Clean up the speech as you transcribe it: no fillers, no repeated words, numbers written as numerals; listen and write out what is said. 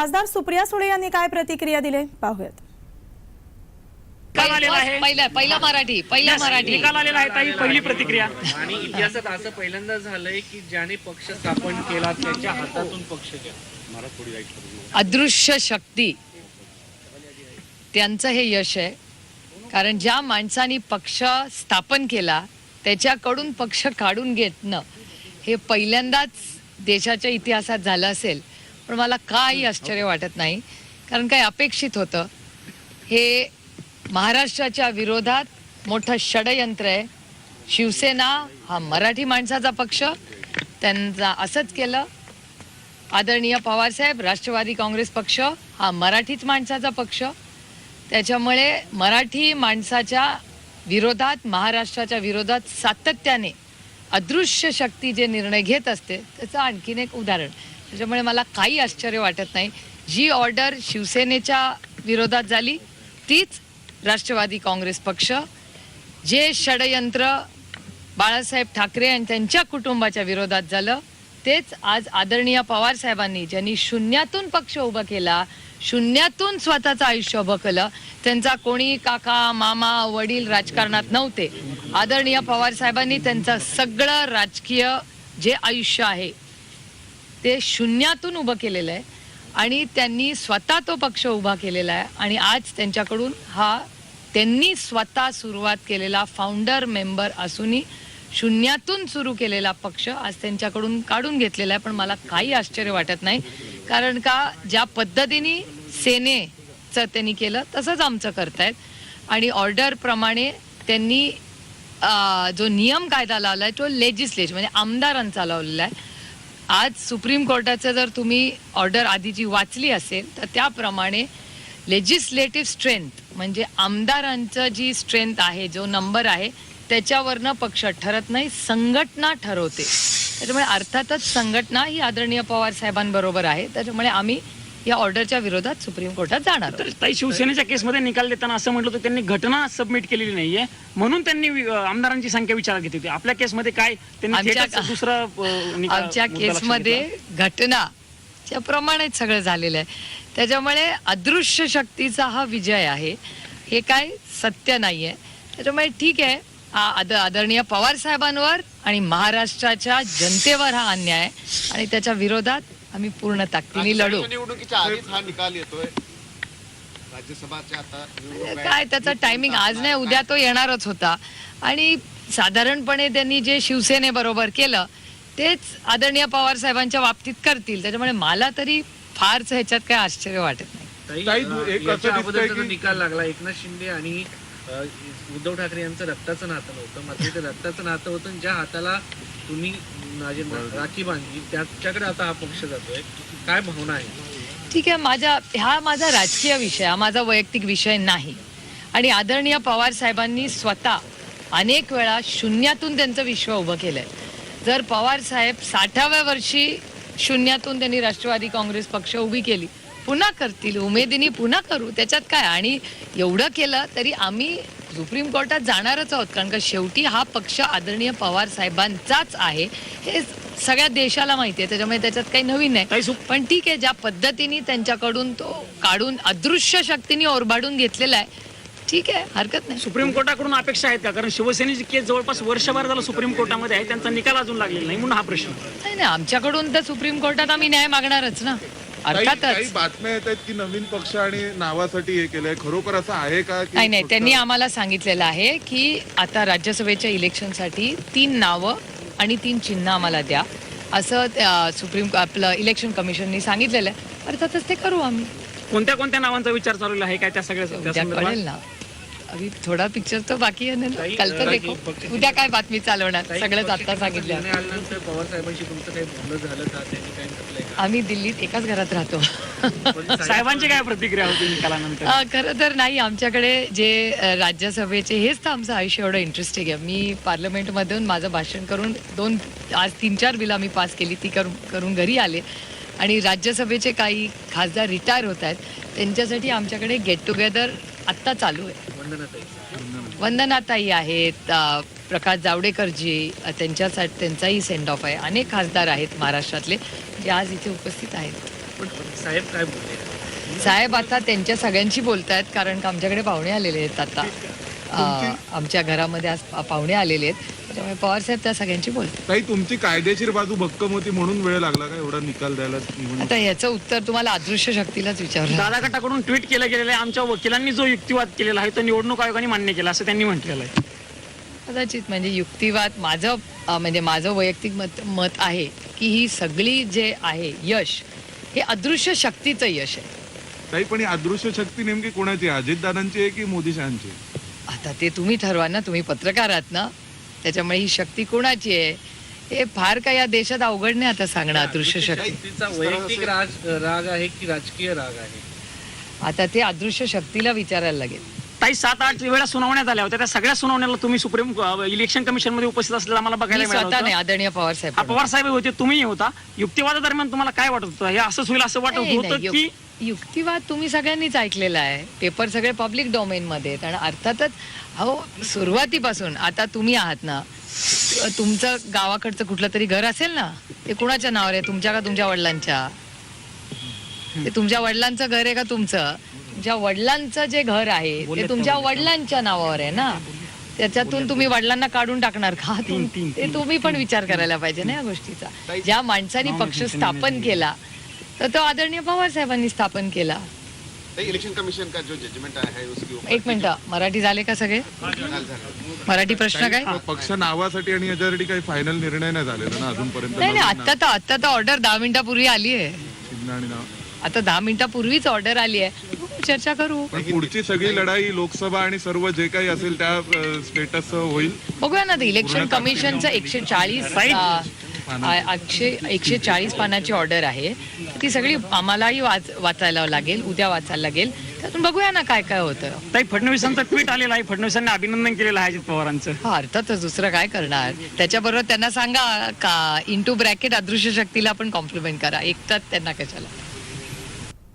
खासदार सुप्रिया सुळे यांनी काय प्रतिक्रिया दिली पाहूयात. पहिला मराठी निकाल आलेला आहे ताई, पहिली प्रतिक्रिया. आणि इतिहासात असं पहिल्यांदा झालंय की ज्याने पक्ष स्थापन केला त्याच्या हातातून पक्ष गेला. अदृश्य शक्ती त्यांचं हे यश आहे. कारण ज्या माणसाने पक्ष स्थापन केला त्याच्याकडून पक्ष काढून घेतणं हे पहिल्यांदाच देशाच्या इतिहासात झालं असेल. पण मला काही आश्चर्य वाटत नाही, कारण काही अपेक्षित होतं. हे महाराष्ट्राच्या विरोधात मोठं षडयंत्र आहे. शिवसेना हा मराठी माणसाचा पक्ष, त्यांचा असंच केलं. आदरणीय पवारसाहेब, राष्ट्रवादी काँग्रेस पक्ष हा मराठीच माणसाचा पक्ष. त्याच्यामुळे मराठी माणसाच्या विरोधात, महाराष्ट्राच्या विरोधात सातत्याने अदृश्य शक्ती जे निर्णय घेत असते त्याचं आणखीन एक उदाहरण. त्याच्यामुळे मला काही आश्चर्य वाटत नाही. जी ऑर्डर शिवसेनेच्या विरोधात झाली तीच राष्ट्रवादी काँग्रेस पक्ष, जे षडयंत्र बाळासाहेब ठाकरे आणि त्यांच्या कुटुंबाच्या विरोधात झालं तेच आज आदरणीय पवार साहेबांनी, ज्यांनी शून्यातून पक्ष उभा केला, शून्यातून स्वतःचं आयुष्य उभं केलं. त्यांचा कोणी काका, मामा, वडील राजकारणात नव्हते. आदरणीय पवार साहेबांनी त्यांचं सगळं राजकीय जे आयुष्य आहे ते शून्यातून उभं केलेलं आहे आणि त्यांनी स्वतः तो पक्ष उभा केलेला आहे. आणि आज त्यांच्याकडून त्यांनी स्वतः सुरुवात केलेला फाउंडर मेंबर असूनही शून्यातून सुरू केलेला पक्ष आज त्यांच्याकडून काढून घेतलेला आहे. पण मला काही आश्चर्य वाटत नाही, कारण का ज्या पद्धतीने सेनेचं त्यांनी केलं तसंच आमचं करतायत. आणि ऑर्डरप्रमाणे त्यांनी जो नियम कायदा लावला आहे तो लेजिस्लेशन म्हणजे आमदारांचा लावलेला आहे. आज सुप्रीम कोर्टाचं जर तुम्ही ऑर्डर आधीची वाचली असेल तर त्याप्रमाणे लेजिस्लेटिव्ह स्ट्रेंथ म्हणजे आमदारांचं जी स्ट्रेंथ आहे, जो नंबर आहे त्याच्यावरनं पक्ष ठरत नाही, संघटना ठरवते. त्याच्यामुळे अर्थातच संघटना ही आदरणीय पवार साहेबांबरोबर आहे. त्याच्यामुळे आम्ही या ऑर्डरच्या विरोधात सुप्रीम कोर्टात जाणार. तर ताई, शिवसेनेच्या केसमध्ये निकाल देताना असं म्हटलं होतं त्यांनी घटना सबमिट केलेली नाहीये म्हणून त्यांनी आमदारांची संख्या विचारात घेतली होती. आपल्या केसमध्ये काय त्यांनी आमच्या केसमध्ये घटनाच्या प्रमाणेच सगळं झालेलं आहे. त्याच्यामुळे अदृश्य शक्तीचा हा विजय आहे, हे काय सत्य नाहीये. त्याच्यामुळे ठीक आहे, आदरणीय पवार साहेबांवर आणि महाराष्ट्राच्या जनतेवर हा अन्याय आहे आणि त्याच्या विरोधात आम्ही पूर्ण ताकदीने लढू. निवडणुकीच्या आधीच हा निकाल येतोय. राज्यसभाच्या आता काय त्याचा टायमिंग आज नाही उद्या तो येणारच होता. आणि साधारणपणे त्यांनी जे शिवसेनेबरोबर केलं तेच आदरणीय पवार साहेबांच्या बाबतीत करतील. त्याच्यामुळे मला तरी फारच ह्याच्यात काय आश्चर्य वाटत नाही. याच्या अगोदरचा निकाल लागला. एकनाथ शिंदे आणि उद्धव ठाकरे यांचं रक्ताचं नातं नव्हतं, मात्र ते रक्ताचं नातं होतं. ज्या हाताला तुम्ही राखी बांधली त्याच्याकडे आता हा पक्ष जातोय. काय भावना आहे? ठीक आहे, हा माझा राजकीय विषय, हा माझा वैयक्तिक विषय नाही. आणि आदरणीय पवार साहेबांनी स्वतः अनेक वेळा शून्यातून त्यांचं विश्व उभं केलंय. जर पवार साहेब 60व्या वर्षी शून्यातून त्यांनी राष्ट्रवादी काँग्रेस पक्ष उभी केली, पुन्हा करतील, उमेदीने पुन्हा करू, त्याच्यात काय. आणि एवढं केलं तरी आम्ही सुप्रीम कोर्टात जाणारच आहोत, कारण का शेवटी हा पक्ष आदरणीय पवार साहेबांचाच आहे हे सगळ्या देशाला माहिती आहे. त्याच्यामुळे त्याच्यात काही नवीन नाही. पण ठीक आहे, ज्या पद्धतीने त्यांच्याकडून तो काढून अदृश्य शक्तीने ओरबाडून घेतलेला आहे, ठीक आहे, हरकत नाही. सुप्रीम कोर्टाकडून अपेक्षा आहेत का? कारण शिवसेनेची केस जवळपास वर्षभर झालं सुप्रीम कोर्टामध्ये आहे, त्यांचा निकाल अजून लागलेला नाही म्हणून हा प्रश्न. नाही, आमच्याकडून तर सुप्रीम कोर्टात आम्ही न्याय मागणारच ना. काही बातम्या येत आहेत की नवीन पक्ष आणि नावासाठी हे केलंय, खरोखर असं आहे का? नाही, त्यांनी आम्हाला सांगितलेलं आहे की आता राज्यसभेच्या इलेक्शनसाठी 3 नावं आणि 3 चिन्ह आम्हाला द्या, असं आपलं इलेक्शन कमिशननी सांगितलेलं आहे. अर्थातच ते करू आम्ही. कोणत्या कोणत्या नावांचा विचार चालू आहे काय त्या सगळ्या? कळेल ना. अभी थोडा पिक्चर तो बाकी आहे ना, कल तर देखो. उद्या काय बातमी चालवणार, सगळंच आता सांगितलं. आल्यानंतर पवार साहेबांशी तुमचं काही बोलणं झालं का? त्यांनी काय म्हटलंय? आम्ही दिल्लीत एकाच घरात राहतो. साहेबांची काय प्रतिक्रिया होती निकालानंतर? खरं तर नाही, आमच्याकडे जे राज्यसभेचे हेच तर आमचं आयुष्य एवढं इंटरेस्टिंग आहे. मी पार्लमेंटमधून माझं भाषण करून आज 3-4 बिलं आम्ही पास केली, ती करून घरी आले. आणि राज्यसभेचे काही खासदार रिटायर होत आहेत, त्यांच्यासाठी आमच्याकडे गेट टुगेदर आत्ता चालू आहे. वंदनाताई आहेत, प्रकाश जावडेकरजी, त्यांच्यासाठी त्यांचाही सेंड ऑफ आहे. अनेक खासदार आहेत महाराष्ट्रातले जे आज इथे उपस्थित आहेत. पण साहेब काय बोलले? साहेब आता त्यांच्या सगळ्यांशी बोलतायत, कारण का आमच्याकडे पाहुणे आलेले आहेत आता. आमच्या घरामध्ये आज पाहुणे आलेले आहेत, त्याच्यामुळे पवार साहेब त्या सगळ्यांशी बोलतात. ताई, तुमची कायदेशीर बाजू भक्कम होती म्हणून वेळ लागला का एवढा निकाल द्यायला? आता याचं उत्तर तुम्हाला अदृश्य शक्तीलाच विचारलं. दादा गटाकडून ट्विट केलं गेलेलं आहे, आमच्या वकिलांनी जो युक्तिवाद केलेला आहे तो निवडणूक आयोगाने मान्य केला असं त्यांनी म्हटलेलं आहे. कदाचित म्हणजे युक्तिवाद माझं वैयक्तिक मत आहे की ही सगळी जे आहे यश हे अदृश्य शक्तीचं यश आहे. ताई, पण ही अदृश्य शक्ती नेमकी कोणाची आहे? अजितदादांची आहे की मोदी शहांची? आता ते तुम्ही ठरवा ना, तुम्ही पत्रकार आहात ना, त्याच्यामुळे ही शक्ती कोणाची आहे हे फार काय या देशात अवघड नाही आता सांगणं. अदृश्य शक्ती तिचा वैयक्तिक राग आहे की राजकीय राग आहे? आता ते अदृश्य शक्तीला विचारायला लागेल. ताई 7-8 वेळा सुनावण्यात आल्या होत्या, त्या सगळ्या सुनावण्याला तुम्ही सुप्रीम इलेक्शन कमिशन मध्ये उपस्थित असलेला मला बघायला मी मिळालं स्वतः नाही, होतं. आदरणीय पवार साहेब हा, पवार साहेब होते, तुम्ही होता. युक्तिवादादरम्यान तुम्हाला काय वाटत होतं? हे असंच होईल असं वाटत होतं की युक्तिवाद तुम्ही सगळ्यांनीच ऐकलेला आहे, पेपर सगळे पब्लिक डोमेन मध्ये आहेत. आणि अर्थातच अहो सुरुवातीपासून आता तुम्ही आहात ना, तुमचं गावाकडचं कुठलं तरी घर असेल ना, ते कुणाच्या नावावर आहे? तुमच्या का तुमच्या वडिलांच्या? ते तुमच्या वडिलांचं घर आहे का तुमचं? तुमच्या वडिलांचं जे घर आहे ते तुमच्या वडिलांच्या नावावर आहे ना, त्याच्यातून तुम्ही वडिलांना काढून टाकणार का? ते तुम्ही पण विचार करायला पाहिजे ना या गोष्टीचा. ज्या माणसाने पक्ष स्थापन केला तर तो आदरणीय पवार साहेबांनी स्थापन केला. इलेक्शन कमीशन का जो जजमेंट आया है उसके ऊपर एक मिनिट, मराठी झाले का सगळे? मराठी प्रश्न काय? पक्ष नावासाठी आणि याच्यासाठी काही फायनल निर्णय नाही झालेला ना अजूनपर्यंत? नाही नाही, आता तर ऑर्डर 10 मिनिटापूर्वी आली आहे. चिन्ह आणि नाव. आता 10 मिनिटापूर्वीच ऑर्डर आली आहे, चर्चा करू. पण पुढची सगळी लढाई लोकसभा आणि सर्व जे काही असेल त्या स्टेटस होईल. बघूया ना, इलेक्शन कमिशनचं 140 पानाची ऑर्डर आहे, ती सगळी आम्हालाही वाचायला लागेल, उद्या वाचायला लागेल. त्यातून बघूया ना काय काय होतं. ताई फडणवीसांचं ट्विट आलेलं आहे, फडणवीसांनी अभिनंदन केलेलं आहे अजित पवारांचं. हा, अर्थातच दुसरं काय करणार. त्याच्याबरोबर त्यांना सांगा का इंटू ब्रॅकेट अदृश्य शक्तीला पण कॉम्प्लिमेंट करा, एकटाच त्यांना कशाला.